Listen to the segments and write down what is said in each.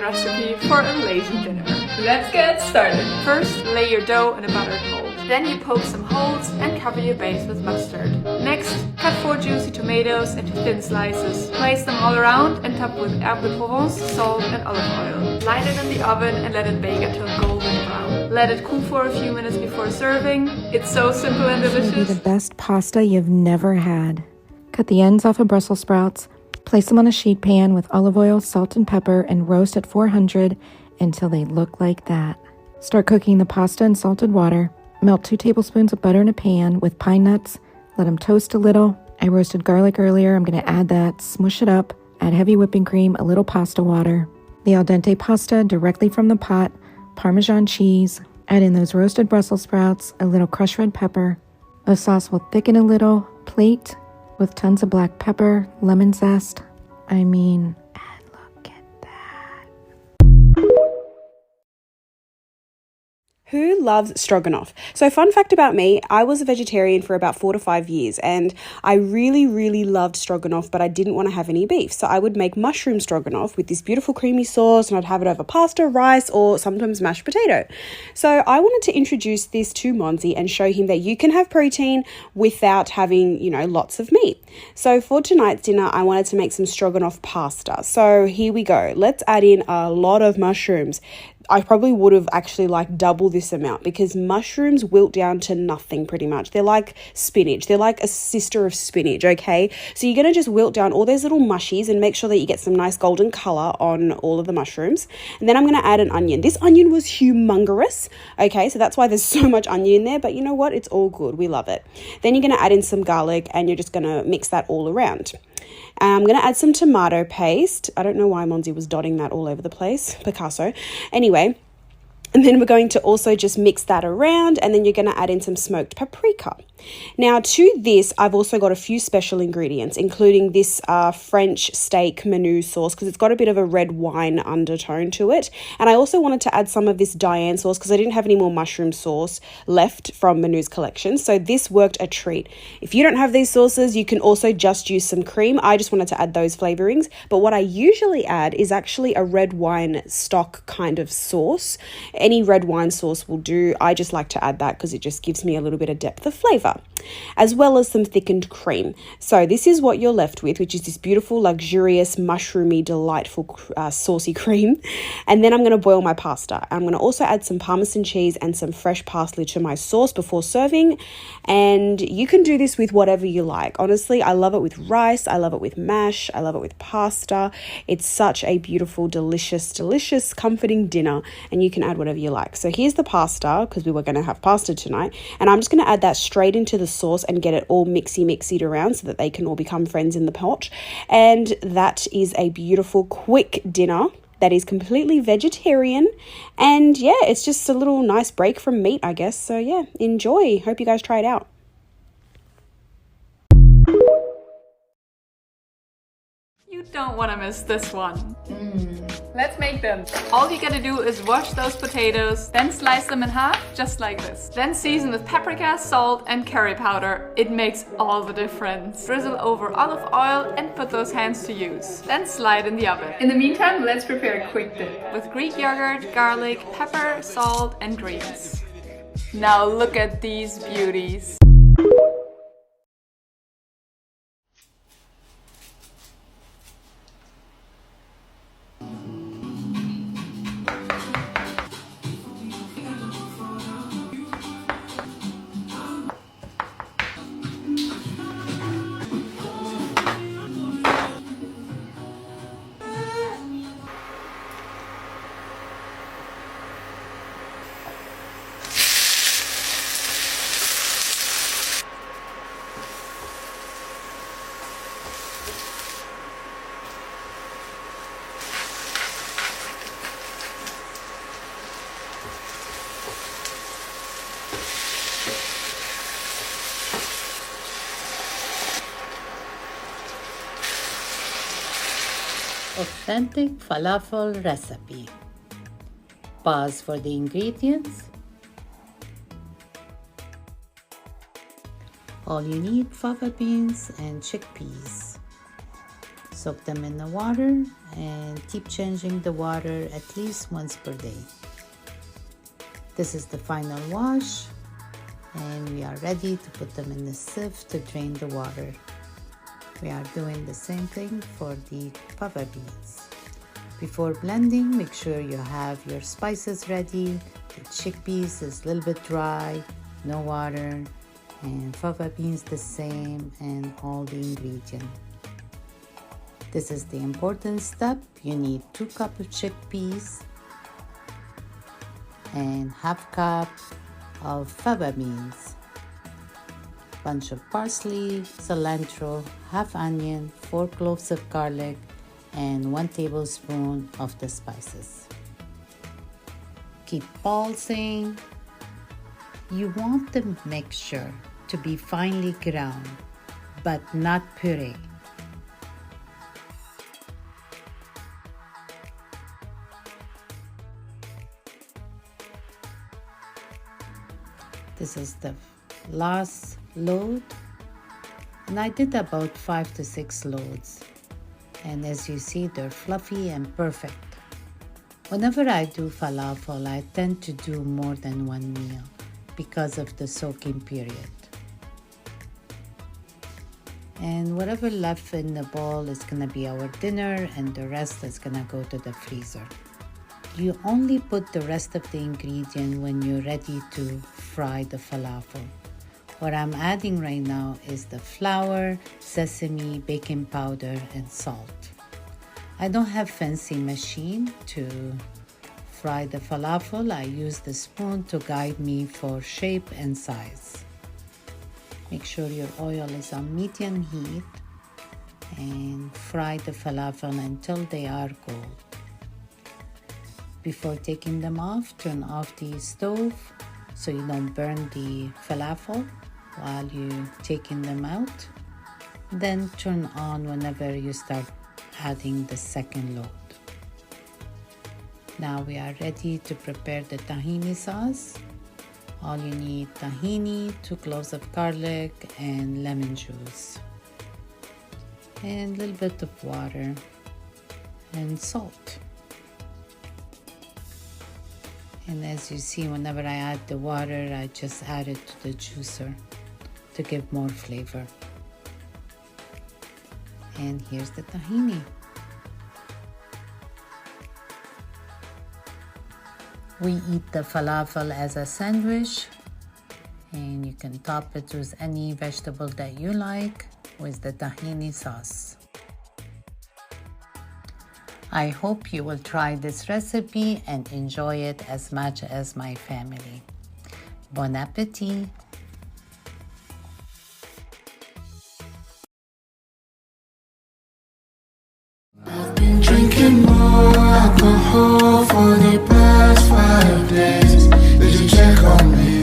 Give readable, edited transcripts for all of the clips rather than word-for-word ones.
recipe for a lazy dinner. Let's get started. First, lay your dough in a buttered mold. Then you poke some holes and cover your base with mustard. Next, cut 4 juicy tomatoes into thin slices. Place them all around and top with herbe de Provence, salt and olive oil. Light it in the oven and let it bake until golden brown. Let it cool for a few minutes before serving. It's so simple and delicious. It's gonna be the best pasta you've never had. Cut the ends off of Brussels sprouts, place them on a sheet pan with olive oil, salt, and pepper, and roast at 400 until they look like that. Start cooking the pasta in salted water. Melt 2 tablespoons of butter in a pan with pine nuts. Let them toast a little. I roasted garlic earlier. I'm going to add that, smush it up, add heavy whipping cream, a little pasta water. The al dente pasta directly from the pot, Parmesan cheese. Add in those roasted Brussels sprouts, a little crushed red pepper. The sauce will thicken a little. Plate with tons of black pepper, lemon zest. And look at that. Who loves stroganoff? So fun fact about me, I was a vegetarian for about 4 to 5 years and I really loved stroganoff, but I didn't want to have any beef. So I would make mushroom stroganoff with this beautiful creamy sauce and I'd have it over pasta, rice, or sometimes mashed potato. So I wanted to introduce this to Monzi and show him that you can have protein without having, lots of meat. So for tonight's dinner, I wanted to make some stroganoff pasta. So here we go. Let's add in a lot of mushrooms. I probably would have actually double this amount because mushrooms wilt down to nothing pretty much. They're like spinach. They're like a sister of spinach, okay? So you're going to just wilt down all those little mushies and make sure that you get some nice golden color on all of the mushrooms. And then I'm going to add an onion. This onion was humongous, okay? So that's why there's so much onion in there, but you know what? It's all good. We love it. Then you're going to add in some garlic and you're just going to mix that all around. I'm going to add some tomato paste. I don't know why Monzi was dotting that all over the place. Picasso. Anyway, and then we're going to also just mix that around and then you're going to add in some smoked paprika. Now to this, I've also got a few special ingredients, including this French steak menu sauce because it's got a bit of a red wine undertone to it. And I also wanted to add some of this Diane sauce because I didn't have any more mushroom sauce left from Manu's collection. So this worked a treat. If you don't have these sauces, you can also just use some cream. I just wanted to add those flavorings. But what I usually add is actually a red wine stock kind of sauce. Any red wine sauce will do. I just like to add that because it just gives me a little bit of depth of flavor, as well as some thickened cream. So this is what you're left with, which is this beautiful, luxurious, mushroomy, delightful, saucy cream. And then I'm going to boil my pasta. I'm going to also add some Parmesan cheese and some fresh parsley to my sauce before serving. And you can do this with whatever you like. Honestly, I love it with rice. I love it with mash. I love it with pasta. It's such a beautiful, delicious, comforting dinner. And you can add whatever you like. So here's the pasta, because we were going to have pasta tonight. And I'm just going to add that straight into the sauce and get it all mixied around so that they can all become friends in the pot. And that is a beautiful, quick dinner that is completely vegetarian. And yeah, it's just a little nice break from meat, I guess. So yeah, enjoy. Hope you guys try it out. You don't want to miss this one. Let's make them. All you gotta do is wash those potatoes, then slice them in half, just like this. Then season with paprika, salt, and curry powder. It makes all the difference. Drizzle over olive oil and put those hands to use. Then slide in the oven. In the meantime, let's prepare a quick dip with Greek yogurt, garlic, pepper, salt, and greens. Now look at these beauties. Authentic falafel recipe. Pause for the ingredients. All you need: fava beans and chickpeas, Soak them in the water and keep changing the water at least once per day. This is the final wash, and we are ready to put them in the sieve to drain the water. We are doing the same thing for the fava beans. Before blending, make sure you have your spices ready. The chickpeas is a little bit dry, no water, and fava beans the same, and all the ingredients. This is the important step. You need 2 cups of chickpeas and half cup of fava beans, bunch of parsley, cilantro, half onion, 4 cloves of garlic, and 1 tablespoon of the spices. Keep pulsing. You want the mixture to be finely ground, but not puree. This is the last load, and I did about 5 to 6 loads, and as you see, they're fluffy and perfect. Whenever I do falafel, I tend to do more than 1 meal because of the soaking period. And whatever left in the bowl is gonna be our dinner, and the rest is gonna go to the freezer. You only put the rest of the ingredient when you're ready to fry the falafel. What I'm adding right now is the flour, sesame, baking powder, and salt. I don't have fancy machine to fry the falafel. I use the spoon to guide me for shape and size. Make sure your oil is on medium heat and fry the falafel until they are gold. Before taking them off, turn off the stove so you don't burn the falafel while you're taking them out. Then turn on whenever you start adding the second load. Now we are ready to prepare the tahini sauce. All you need: tahini, 2 cloves of garlic, and lemon juice, and a little bit of water and salt. And as you see, whenever I add the water, I just add it to the juicer to give more flavor. And here's the tahini. We eat the falafel as a sandwich, and you can top it with any vegetable that you like with the tahini sauce. I hope you will try this recipe and enjoy it as much as my family. Bon appetit! I've been drinking more alcohol for the past 5 days. Did you check on me?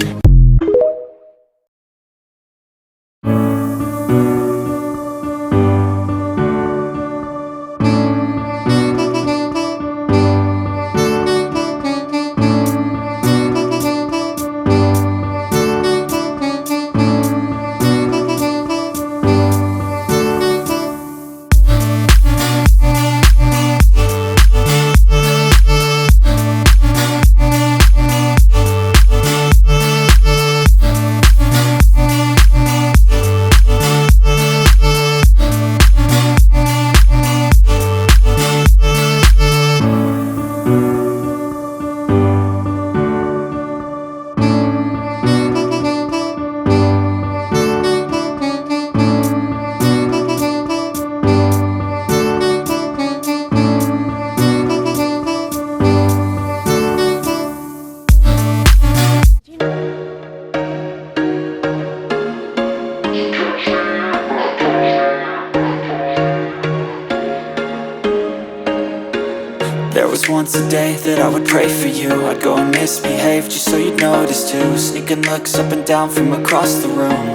There was once a day that I would pray for you. I'd go and misbehave just so you'd notice too. Sneaking looks up and down from across the room.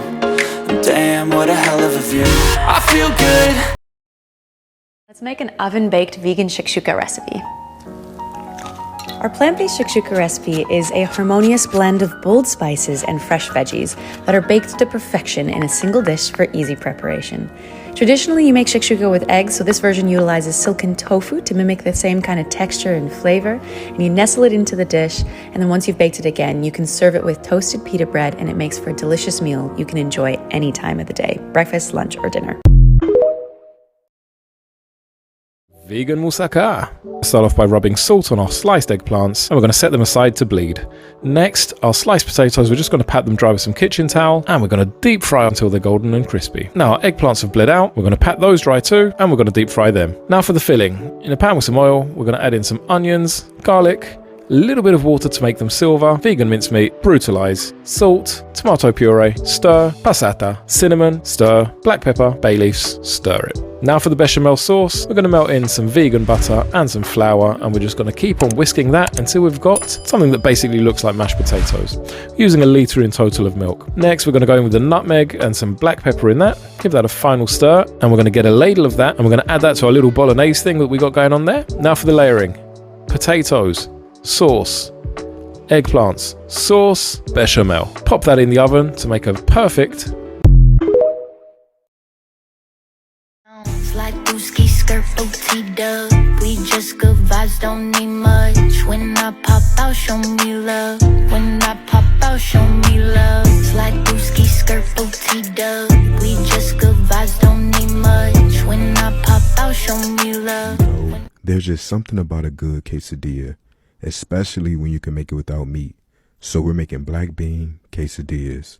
And damn, what a hell of a view. I feel good. Let's make an oven-baked vegan shakshuka recipe. Our plant-based shakshuka recipe is a harmonious blend of bold spices and fresh veggies that are baked to perfection in a single dish for easy preparation. Traditionally, you make shakshuka with eggs, so this version utilizes silken tofu to mimic the same kind of texture and flavor. And you nestle it into the dish, and then once you've baked it again, you can serve it with toasted pita bread, and it makes for a delicious meal you can enjoy any time of the day, breakfast, lunch, or dinner. Vegan moussaka. Start off by rubbing salt on our sliced eggplants, and we're going to set them aside to bleed. Next, our sliced potatoes, we're just going to pat them dry with some kitchen towel, and we're going to deep fry until they're golden and crispy. Now our eggplants have bled out, we're going to pat those dry too, and we're going to deep fry them. Now for the filling. In a pan with some oil, we're going to add in some onions, garlic, a little bit of water to make them silver, vegan mincemeat, brutalize, salt, tomato puree, stir, passata, cinnamon, stir, black pepper, bay leaves, stir it. Now for the bechamel sauce, we're going to melt in some vegan butter and some flour, and we're just going to keep on whisking that until we've got something that basically looks like mashed potatoes, using a litre in total of milk. Next, we're going to go in with the nutmeg and some black pepper in that, give that a final stir, and we're going to get a ladle of that, and we're going to add that to our little bolognese thing that we got going on there. Now for the layering. Potatoes, sauce, eggplants, sauce, bechamel. Pop that in the oven to make a perfect Like Booski skirt booty dub. We just good vibes, don't need much. When I pop out, show me love. When I pop out, show me love. It's like Booski skirt booty dub. We just good vibes, don't need much. When I pop out, show me love. There's just something about a good quesadilla, especially when you can make it without meat. So we're making black bean quesadillas.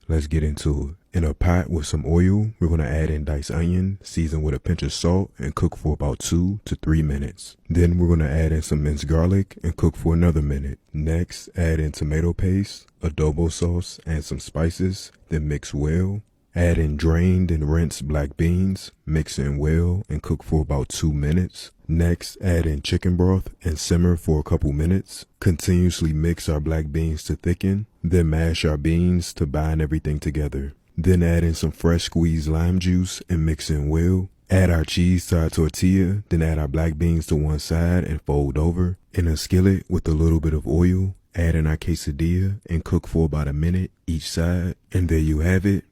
Let's get into it. In a pot with some oil, we're going to add in diced onion, season with a pinch of salt, and cook for about 2 to 3 minutes. Then we're going to add in some minced garlic and cook for another minute. Next, add in tomato paste, adobo sauce, and some spices, then mix well. Add in drained and rinsed black beans, mix in well, and cook for about 2 minutes. Next, add in chicken broth and simmer for a couple minutes. Continuously mix our black beans to thicken, then mash our beans to bind everything together. Then add in some fresh squeezed lime juice and mix in well. Add our cheese to our tortilla, then add our black beans to one side and fold over. In a skillet with a little bit of oil, add in our quesadilla and cook for about a minute each side. And there you have it.